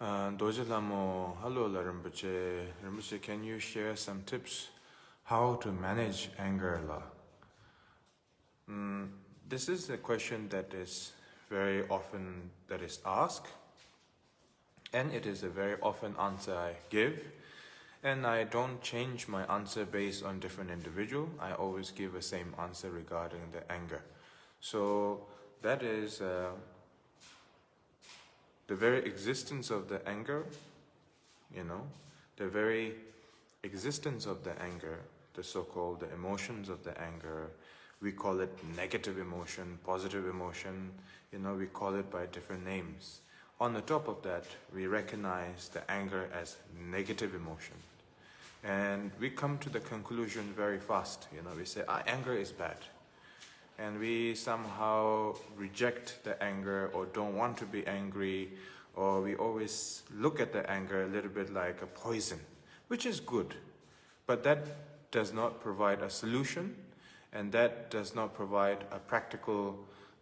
Dojalamo, hello Rinpoche. Rinpoche, can you share some tips how to manage anger? This is a question that is very often asked, and it is a very often answer I give. And I don't change my answer based on different individual. I always give the same answer regarding the anger. So that is the very existence of the anger, the very existence of the anger, the so-called the emotions of the anger, we call it negative emotion, positive emotion, we call it by different names. On the top of that, we recognize the anger as negative emotion. And we come to the conclusion very fast, we say, anger is bad. And we somehow reject the anger or don't want to be angry, or we always look at the anger a little bit like a poison, which is good. But that does not provide a solution, and that does not provide a practical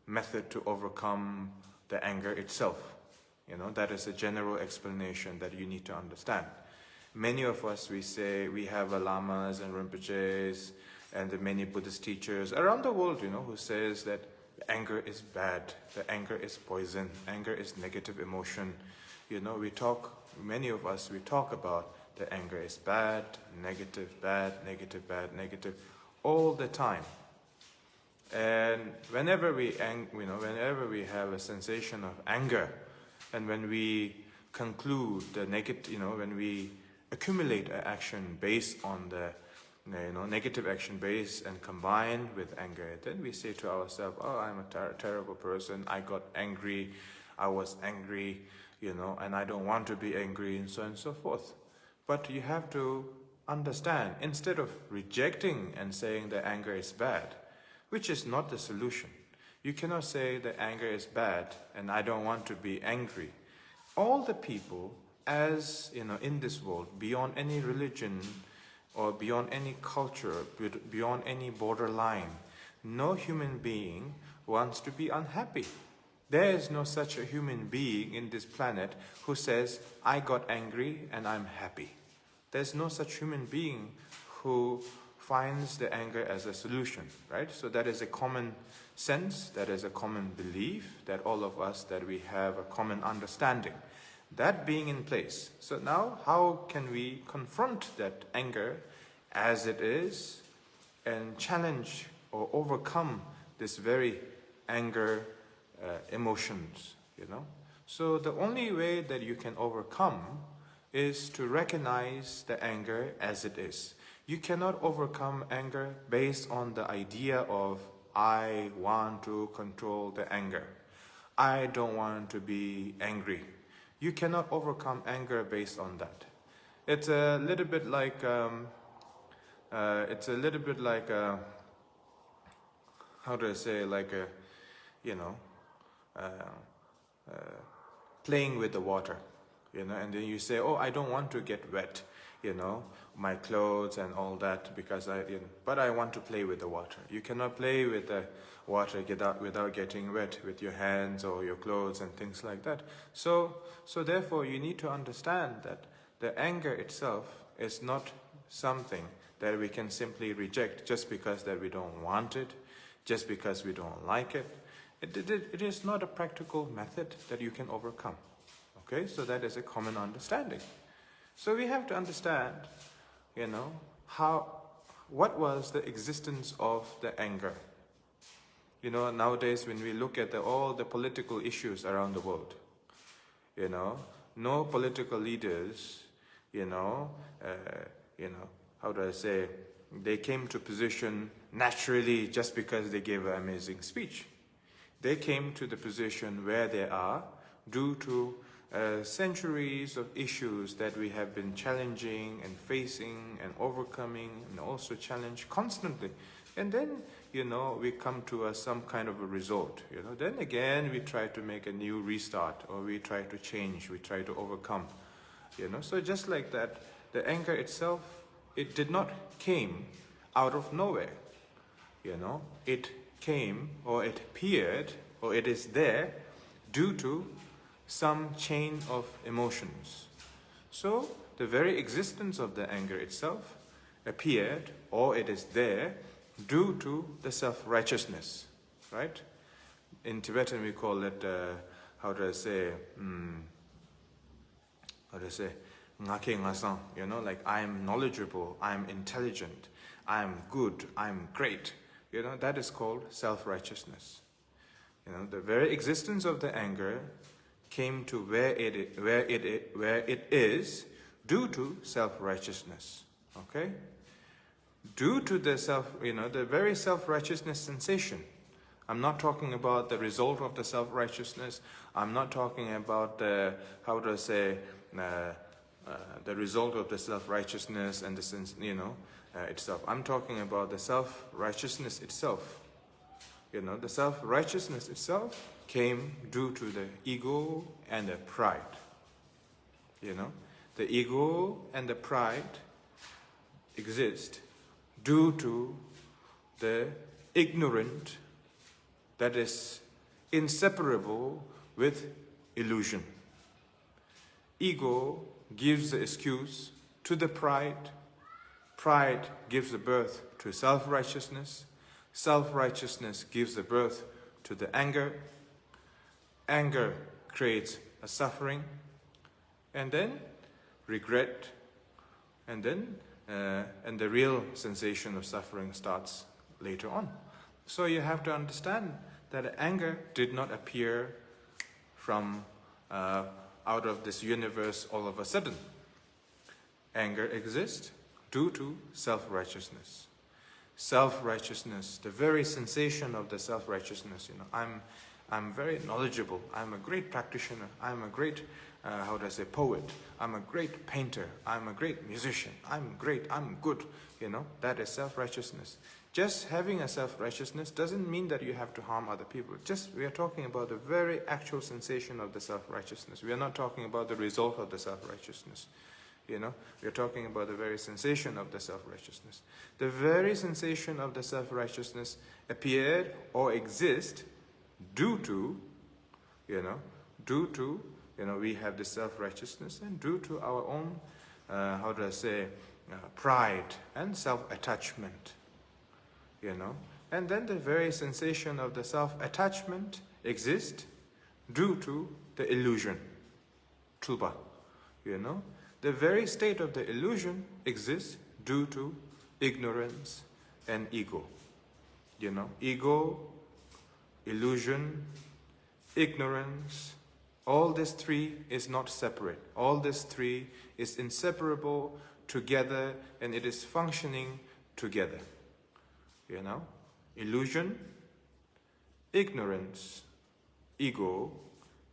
method to overcome the anger itself. That is a general explanation that you need to understand. Many of us, we say, we have lamas and rinpoches and the many Buddhist teachers around the world, who says that anger is bad, the anger is poison, anger is negative emotion. Many of us, we talk about the anger is bad, negative, bad, negative, all the time. And whenever we have a sensation of anger, and when we conclude the negative, when we accumulate an action based on the negative action base and combined with anger, then we say to ourselves, I'm a terrible person, I got angry, I was angry, and I don't want to be angry, and so on and so forth. But you have to understand, instead of rejecting and saying that anger is bad, which is not the solution, you cannot say that anger is bad and I don't want to be angry. All the people, as in this world, beyond any religion or beyond any culture, beyond any borderline, no human being wants to be unhappy. There is no such a human being in this planet who says, I got angry and I'm happy. There's no such human being who finds the anger as a solution, right? So that is a common sense, that is a common belief, that all of us, that we have a common understanding. That being in place. So now, how can we confront that anger as it is and challenge or overcome this very anger emotions, So the only way that you can overcome is to recognize the anger as it is. You cannot overcome anger based on the idea of, I want to control the anger. I don't want to be angry. You cannot overcome anger based on that. It's a little bit like, how do I say, like a, playing with the water, and then you say, I don't want to get wet, my clothes and all that, because but I want to play with the water. You cannot play with the water without getting wet with your hands or your clothes and things like that. So therefore you need to understand that the anger itself is not something that we can simply reject just because that we don't want it, just because we don't like it. It is not a practical method that you can overcome. Okay, so that is a common understanding. So we have to understand, what was the existence of the anger. Nowadays when we look at all the political issues around the world, no political leaders, how do I say, they came to position naturally just because they gave an amazing speech. They came to the position where they are due to centuries of issues that we have been challenging and facing and overcoming, and also challenge constantly. And then, we come to some kind of a result. Then again, we try to make a new restart, or we try to change, we try to overcome. So just like that, the anger itself, it did not came out of nowhere. It came, or it appeared, or it is there due to some chain of emotions. So the very existence of the anger itself appeared, or it is there, due to the self-righteousness, right? In Tibetan we call it, ngake ngasang, like I am knowledgeable, I am intelligent, I am good, I am great. That is called self-righteousness. The very existence of the anger came to where it is due to self-righteousness. Okay? Due to the the very self-righteousness sensation. I'm not talking about the result of the self-righteousness. I'm not talking about the result of the self-righteousness and the sense, itself. I'm talking about the self-righteousness itself. The self-righteousness itself came due to the ego and the pride. The ego and the pride exist due to the ignorant that is inseparable with illusion. Ego gives the excuse to the pride. Pride gives the birth to self-righteousness. Self-righteousness gives the birth to the anger. Anger creates a suffering, and then regret, and then and the real sensation of suffering starts later on. So you have to understand that anger did not appear from out of this universe all of a sudden. Anger exists due to self-righteousness. Self-righteousness, the very sensation of the self-righteousness, I'm very knowledgeable, I'm a great practitioner, I'm a great, poet, I'm a great painter, I'm a great musician, I'm great, I'm good, that is self-righteousness. Just having a self-righteousness doesn't mean that you have to harm other people. We are talking about the very actual sensation of the self-righteousness. We are not talking about the result of the self-righteousness. We are talking about the very sensation of the self-righteousness. The very sensation of the self-righteousness appeared or exist due to, we have the self-righteousness, and due to our own, pride and self-attachment. And then the very sensation of the self-attachment exists due to the illusion, tulpa, The very state of the illusion exists due to ignorance and ego. Ego, illusion, ignorance, all these three is not separate. All these three is inseparable together, and it is functioning together. Illusion, ignorance, ego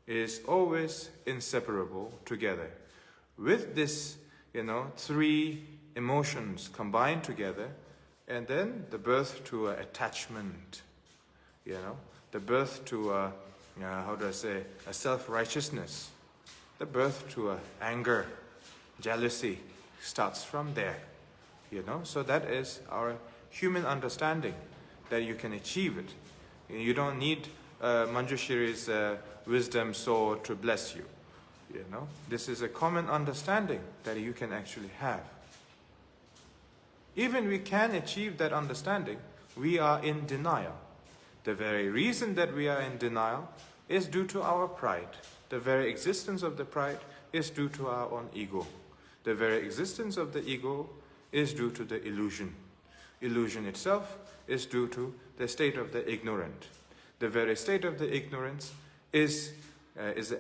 is always inseparable together. With this, three emotions combined together, and then the birth to attachment, the birth to a self-righteousness, the birth to anger, jealousy starts from there, So that is our human understanding, that you can achieve it. You don't need Manjushri's wisdom sword to bless you. This is a common understanding that you can actually have. Even we can achieve that understanding, we are in denial. The very reason that we are in denial is due to our pride. The very existence of the pride is due to our own ego. The very existence of the ego is due to the illusion. Illusion itself is due to the state of the ignorant. The very state of the ignorance is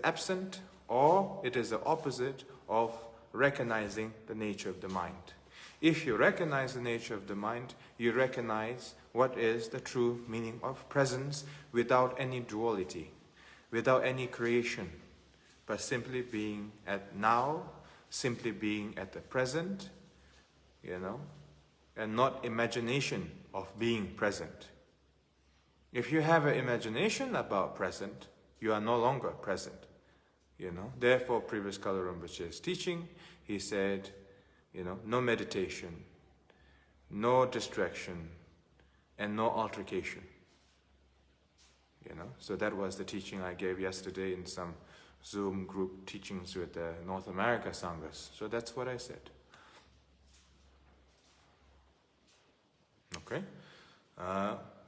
absent, or it is the opposite of recognizing the nature of the mind. If you recognize the nature of the mind, you recognize what is the true meaning of presence without any duality, without any creation, but simply being at now, simply being at the present, and not imagination of being present. If you have an imagination about present, you are no longer present. Therefore, previous Kalu Rinpoche's teaching, he said, no meditation, no distraction, and no altercation. So that was the teaching I gave yesterday in some Zoom group teachings with the North America Sanghas. So that's what I said. Okay?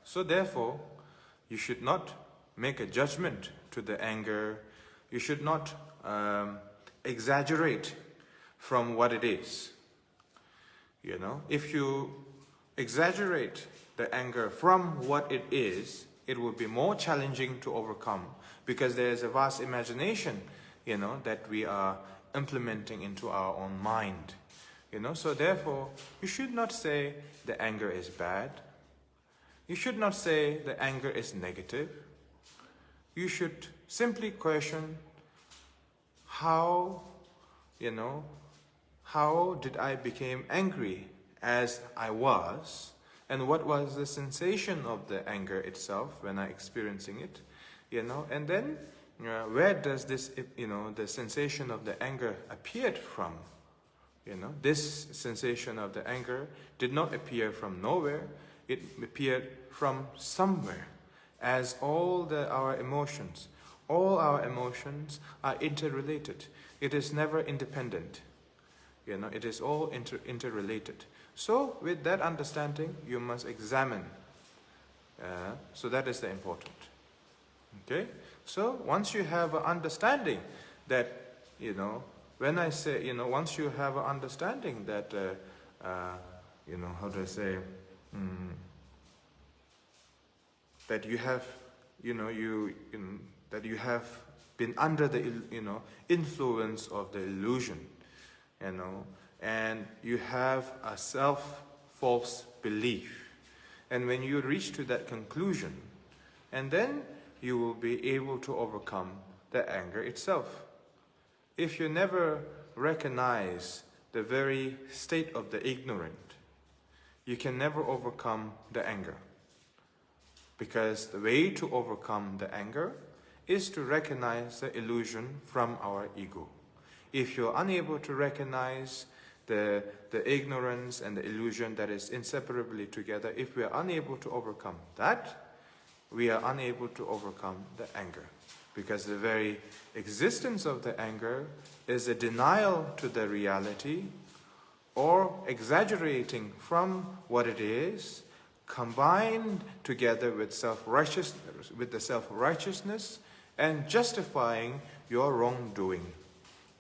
So therefore, you should not make a judgment to the anger. You should not exaggerate from what it is. You know, if you exaggerate the anger from what it is, it will be more challenging to overcome, because there is a vast imagination, you know, that we are implementing into our own mind. You know, so therefore, you should not say the anger is bad. You should not say the anger is negative. You should simply question how, you know, how did I become angry as I was, and what was the sensation of the anger itself when I experiencing it, you know, and then where does this, you know, the sensation of the anger appeared from? You know, this sensation of the anger did not appear from nowhere. It appeared from somewhere, as all our emotions are interrelated. It is never independent. You know, it is all interrelated. So, with that understanding, you must examine. So that is the important. Okay? So, once you have an understanding that, you know, when I say, you know, once you have an understanding that, you know, how do I say, that you have, you know, that you have been under the, you know, influence of the illusion, you know, and you have a false belief. And when you reach to that conclusion, and then you will be able to overcome the anger itself. If you never recognize the very state of the ignorant, you can never overcome the anger. Because the way to overcome the anger is to recognize the illusion from our ego. If you're unable to recognize the ignorance and the illusion that is inseparably together, if we are unable to overcome that, we are unable to overcome the anger. Because the very existence of the anger is a denial to the reality, or exaggerating from what it is, combined together with the self-righteousness and justifying your wrongdoing,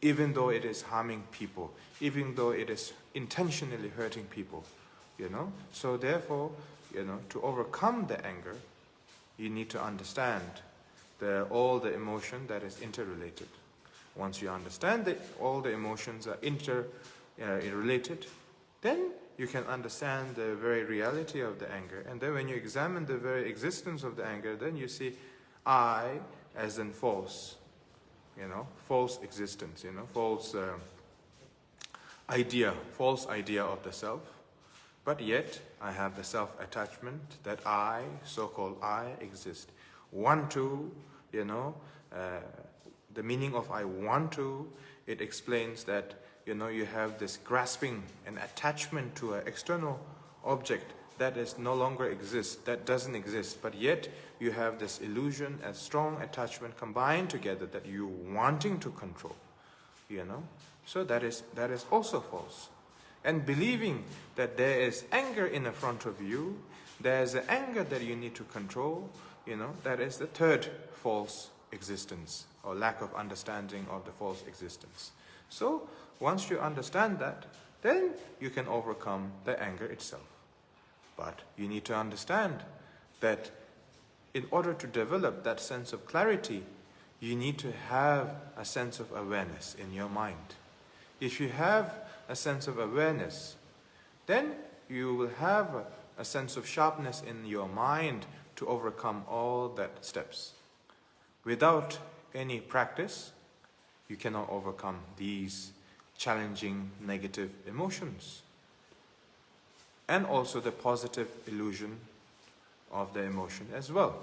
even though it is harming people, even though it is intentionally hurting people, you know. So therefore, you know, to overcome the anger, you need to understand all the emotion that is interrelated. Once you understand that all the emotions are interrelated, then you can understand the very reality of the anger. And then when you examine the very existence of the anger, then you see I as in false, you know, false existence, you know, false idea of the self. But yet, I have the self-attachment that I, so-called I, exist. Want to, you know, the meaning of I want to, it explains that, you know, you have this grasping and attachment to an external object that is no longer exists, that doesn't exist, but yet you have this illusion, a strong attachment combined together that you wanting to control, you know. So that is also false. And believing that there is anger in the front of you, there is an anger that you need to control, you know, that is the third false existence, or lack of understanding of the false existence. So, once you understand that, then you can overcome the anger itself. But you need to understand that in order to develop that sense of clarity, you need to have a sense of awareness in your mind. If you have a sense of awareness, then you will have a sense of sharpness in your mind to overcome all that steps. Without any practice, you cannot overcome these challenging negative emotions. And also the positive illusion of the emotion as well.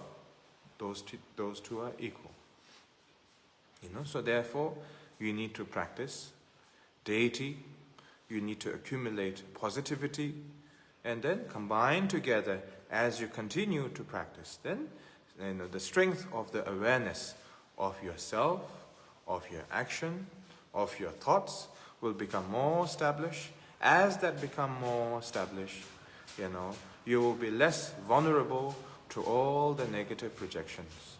Those two are equal. You know, so therefore, you need to practice deity, you need to accumulate positivity, and then combine together as you continue to practice. Then, you know, the strength of the awareness of yourself, of your action, of your thoughts will become more established. As that become more established, you will be less vulnerable to all the negative projections.